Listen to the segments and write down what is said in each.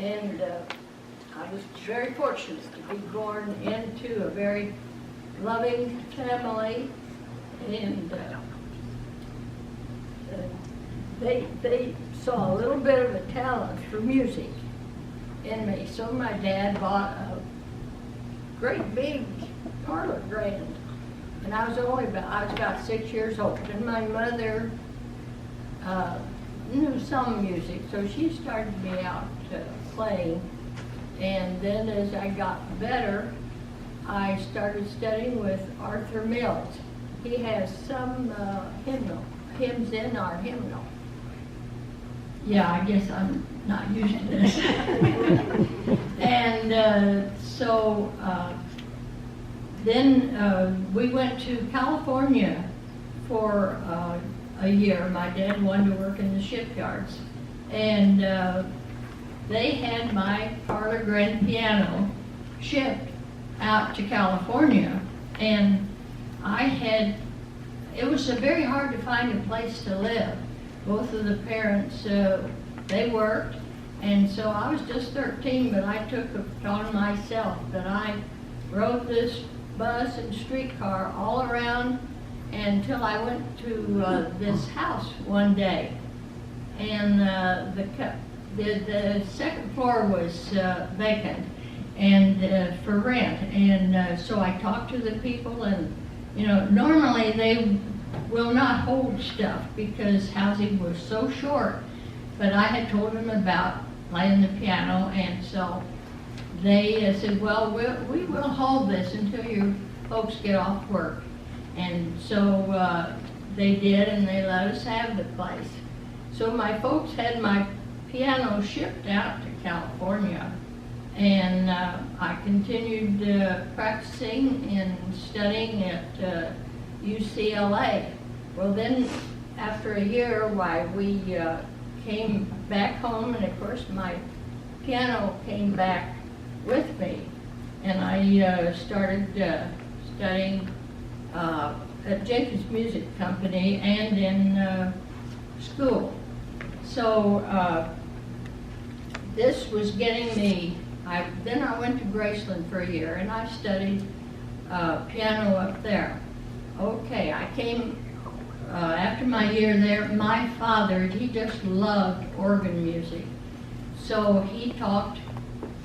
And I was very fortunate to be born into a very loving family, and they saw a little bit of a talent for music in me. So my dad bought a great big parlor grand, and I was about 6 years old, and my mother knew some music, so she started me out playing. And then as I got better, I started studying with Arthur Mills. He has some hymns in our hymnal. Yeah, I guess I'm not used to this. And so then we went to California for a year. My dad wanted to work in the shipyards. And they had my parlor grand piano shipped out to California. And it was very hard to find a place to live. Both of the parents, they worked, and so I was just 13, but I took it on myself that I rode this bus and streetcar all around until I went to this house one day. And the second floor was vacant and for rent. And so I talked to the people, and normally they will not hold stuff because housing was so short. But I had told them about playing the piano, and so they said, well, we will hold this until you folks get off work. And so they did, and they let us have the place. So my folks had my piano shipped out to California, and I continued practicing and studying at UCLA. Well, then after a year, we came back home, and of course my piano came back with me, and I started studying at Jenkins Music Company and in school. So this was getting me. Then I went to Graceland for a year, and I studied piano up there. Okay, I came after my year there. My father, he just loved organ music, so he talked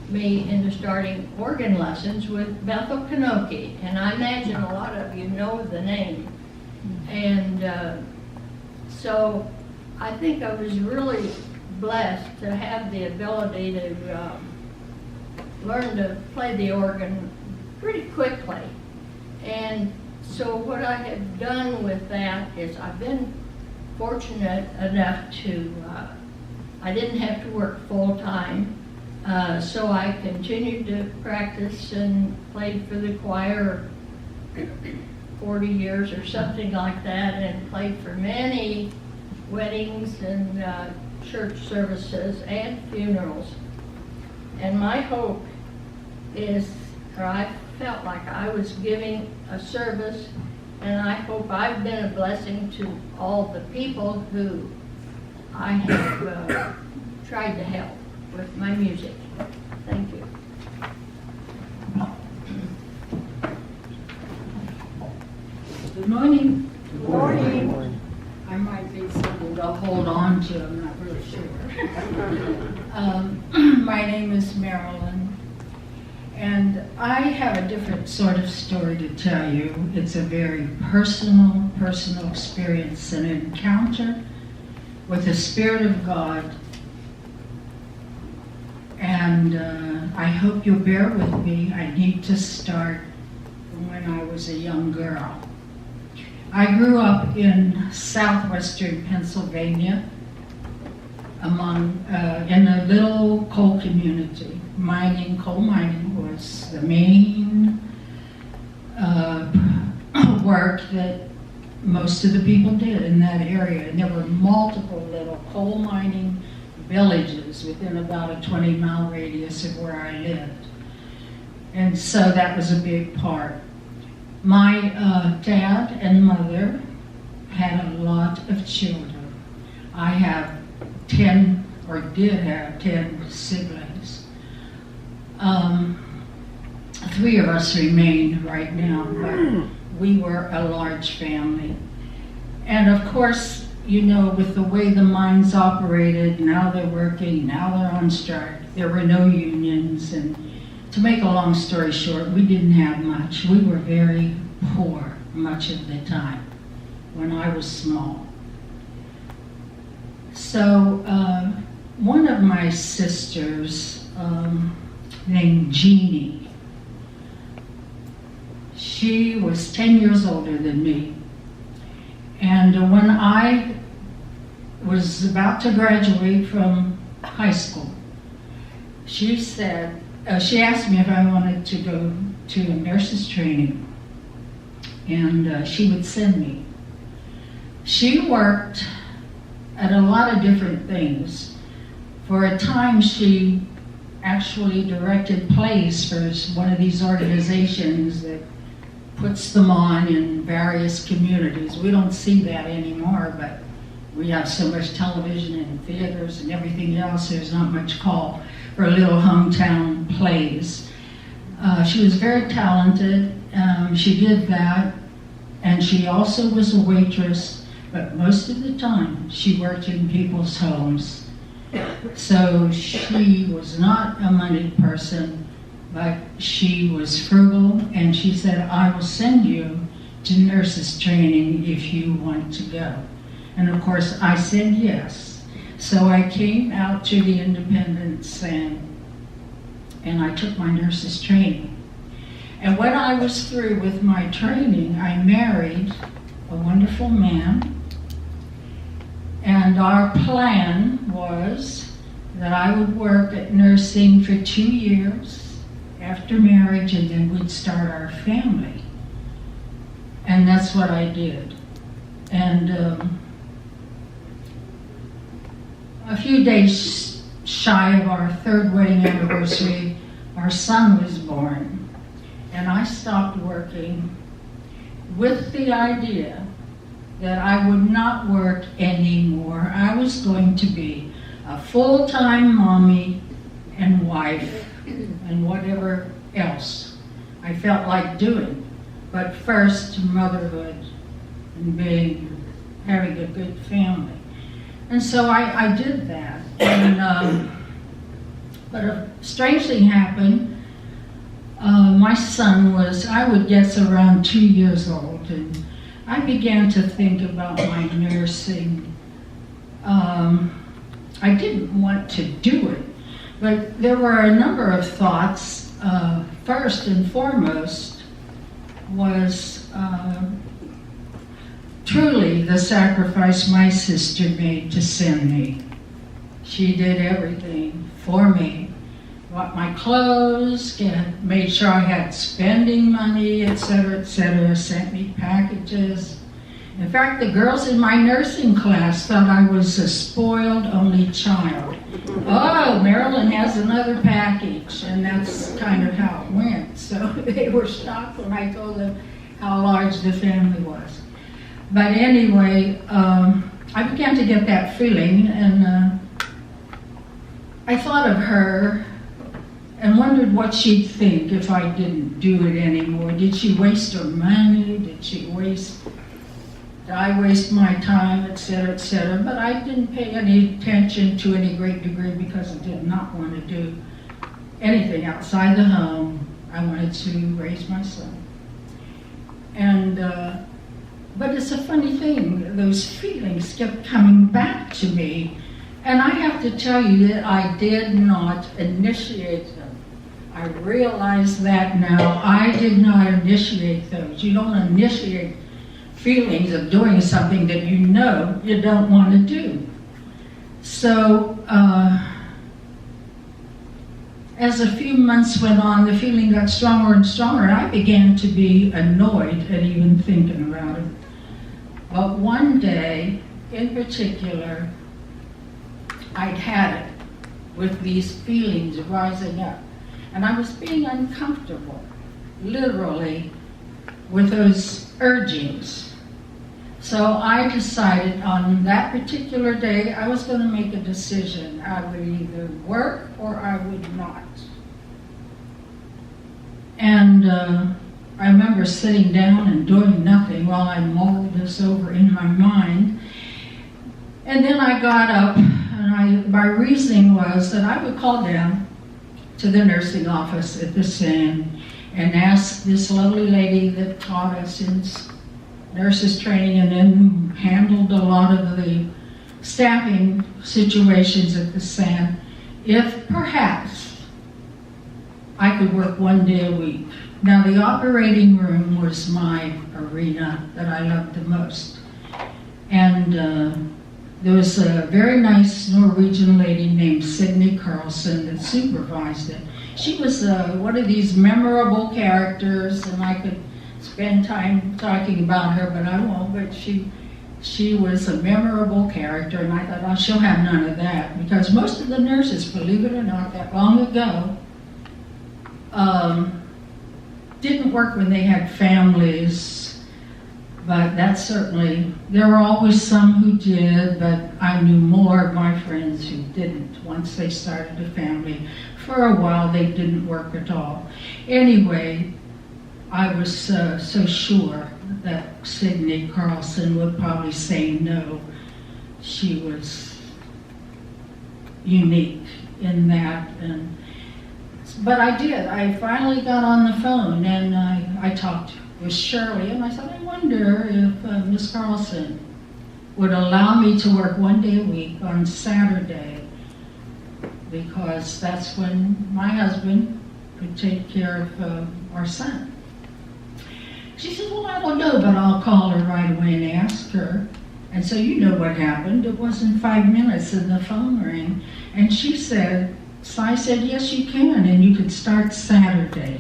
me into starting organ lessons with Bethel Kanoki, and I imagine a lot of you know the name. And so I think I was really blessed to have the ability to learn to play the organ pretty quickly. And so what I have done with that is I've been fortunate enough to, I didn't have to work full time, so I continued to practice and played for the choir 40 years or something like that, and played for many weddings and church services and funerals. And my hope is, or I felt like I was giving a service, and I hope I've been a blessing to all the people who I have tried to help with my music. Thank you. Good morning. Good morning. I might be something to hold on to, I'm not really sure. My name is Marilyn, and I have a different sort of story to tell you. It's a very personal experience, an encounter with the Spirit of God. And I hope you'll bear with me. I need to start from when I was a young girl. I grew up in southwestern Pennsylvania in a little coal community. Coal mining was the main work that most of the people did in that area. And there were multiple little coal mining villages within about a 20-mile radius of where I lived. And so that was a big part. My dad and mother had a lot of children. I have 10 or did have 10 siblings. 3 of us remain right now, but we were a large family. And of course, you know, with the way the mines operated, now they're working, now they're on strike. There were no unions, and to make a long story short, we didn't have much. We were very poor much of the time when I was small. So one of my sisters, named Jeannie, she was 10 years older than me. And when I was about to graduate from high school, she said, she asked me if I wanted to go to a nurse's training, and she would send me. She worked at a lot of different things. For a time, she actually directed plays for one of these organizations that puts them on in various communities. We don't see that anymore, but we have so much television and theaters and everything else, there's not much call for little hometown plays. She was very talented. She did that, and she also was a waitress, but most of the time she worked in people's homes. So she was not a moneyed person, but she was frugal, and she said, I will send you to nurses training if you want to go. And of course I said yes. So I came out to the Independence and I took my nurses training. And when I was through with my training, I married a wonderful man. And our plan was that I would work at nursing for 2 years after marriage, and then we'd start our family. And that's what I did. And a few days shy of our 3rd wedding anniversary, our son was born. And I stopped working with the idea that I would not work anymore. I was going to be a full-time mommy and wife and whatever else I felt like doing. But first, motherhood and having a good family. And so I did that. And, but a strange thing happened. My son was, I would guess, around 2 years old, and I began to think about my nursing. I didn't want to do it, but there were a number of thoughts. First and foremost was truly the sacrifice my sister made to send me. She did everything for me. Bought my clothes, made sure I had spending money, etc., sent me packages. In fact, the girls in my nursing class thought I was a spoiled only child. Oh, Marilyn has another package, and that's kind of how it went. So they were shocked when I told them how large the family was. But anyway, I began to get that feeling, and I thought of her and wondered what she'd think if I didn't do it anymore. Did she waste her money? Did I waste my time, etc., etc.? But I didn't pay any attention to any great degree because I did not want to do anything outside the home. I wanted to raise my son. And, but it's a funny thing, those feelings kept coming back to me. And I have to tell you that I did not initiate them. I realize that now. I did not initiate those. You don't initiate feelings of doing something that you know you don't want to do. So as a few months went on, the feeling got stronger and stronger, and I began to be annoyed at even thinking about it. But one day, in particular, I'd had it with these feelings rising up. And I was being uncomfortable, literally, with those urgings. So I decided on that particular day I was going to make a decision. I would either work or I would not. And I remember sitting down and doing nothing while I mulled this over in my mind. And then I got up, and my reasoning was that I would call down to the nursing office at the SAN and ask this lovely lady that taught us in nurses training and then handled a lot of the staffing situations at the SAN if perhaps I could work one day a week. Now, the operating room was my arena that I loved the most. And there was a very nice Norwegian lady named Signy Carlson that supervised it. She was one of these memorable characters, and I could spend time talking about her, but I won't. But she was a memorable character, and I thought, oh, she'll have none of that. Because most of the nurses, believe it or not, that long ago, didn't work when they had families. But that certainly, there were always some who did, but I knew more of my friends who didn't. Once they started a family, for a while they didn't work at all. Anyway, I was so sure that Signy Carlson would probably say no. She was unique in that. But I did. I finally got on the phone and I talked with Shirley, and I said, I wonder if Miss Carlson would allow me to work one day a week on Saturday, because that's when my husband could take care of our son. She said, well, I don't know, but I'll call her right away and ask her. And so you know what happened. It wasn't 5 minutes and the phone rang, and she said, so I said, yes, you can, and you could start Saturday.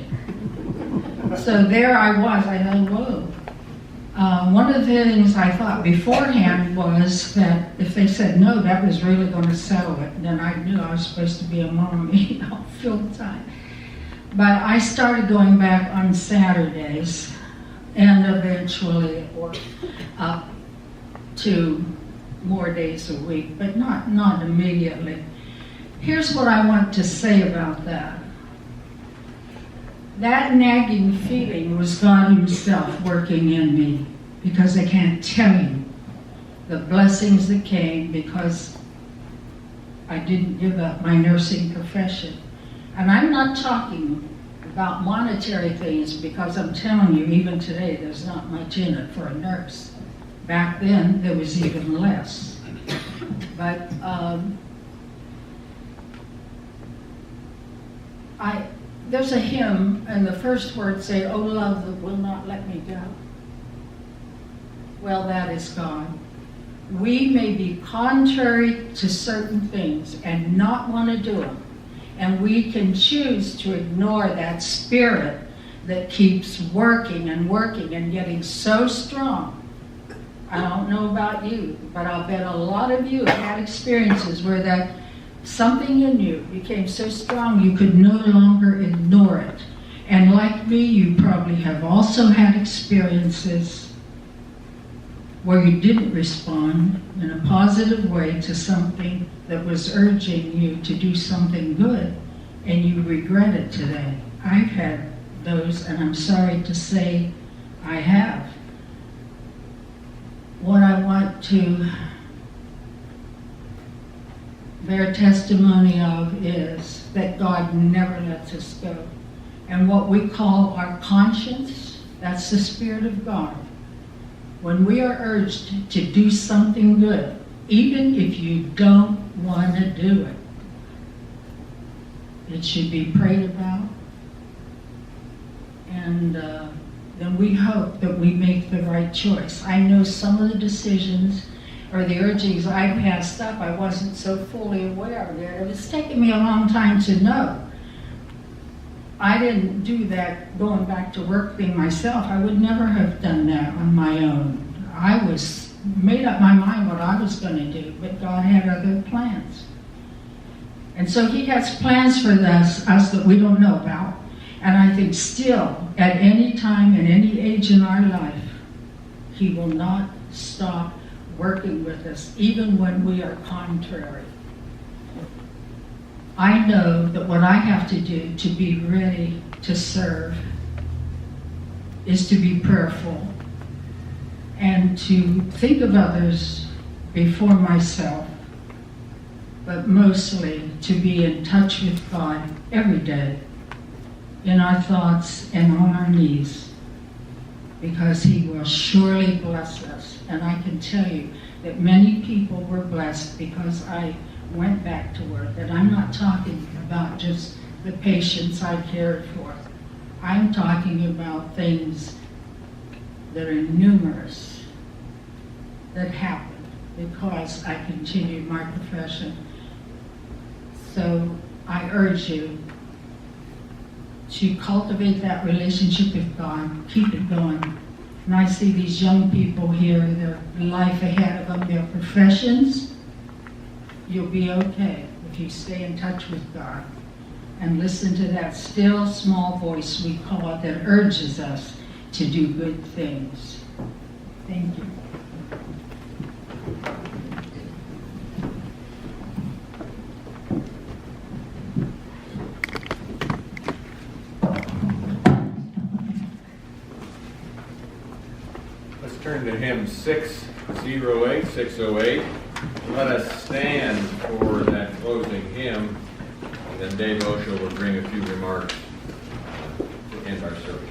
So there I was. I thought, whoa. One of the things I thought beforehand was that if they said no, that was really going to settle it. And then I knew I was supposed to be a mommy full time. But I started going back on Saturdays, and eventually it worked up to more days a week, but not immediately. Here's what I want to say about that. That nagging feeling was God Himself working in me, because I can't tell you the blessings that came because I didn't give up my nursing profession. And I'm not talking about monetary things, because I'm telling you, even today, there's not much in it for a nurse. Back then, there was even less. But there's a hymn, and the first words say, "Oh, love that will not let me go." Well, that is God. We may be contrary to certain things and not want to do them. And we can choose to ignore that spirit that keeps working and working and getting so strong. I don't know about you, but I'll bet a lot of you have had experiences where that something in you became so strong you could no longer ignore it. And like me, you probably have also had experiences where you didn't respond in a positive way to something that was urging you to do something good, and you regret it today. I've had those, and I'm sorry to say I have. What I want to bear testimony of is that God never lets us go. And what we call our conscience, that's the Spirit of God. When we are urged to do something good, even if you don't want to do it, it should be prayed about. And then we hope that we make the right choice. I know some of the decisions or the urgings I passed up, I wasn't so fully aware of it. It was taking me a long time to know. I didn't do that going back to work thing myself. I would never have done that on my own. I was made up my mind what I was going to do, but God had other plans. And so He has plans for us that we don't know about. And I think still, at any time, in any age in our life, He will not stop working with us, even when we are contrary. I know that what I have to do to be ready to serve is to be prayerful and to think of others before myself, but mostly to be in touch with God every day, in our thoughts and on our knees, because He will surely bless us. And I can tell you that many people were blessed because I went back to work. And I'm not talking about just the patients I cared for. I'm talking about things that are numerous that happened because I continued my profession. So I urge you to cultivate that relationship with God, keep it going. And I see these young people here, their life ahead of them, their professions. You'll be okay if you stay in touch with God and listen to that still small voice, we call it, that urges us to do good things. Thank you. Let's turn to hymn 608. Let us stand for that closing hymn, and then Dave Osho will bring a few remarks to end our service.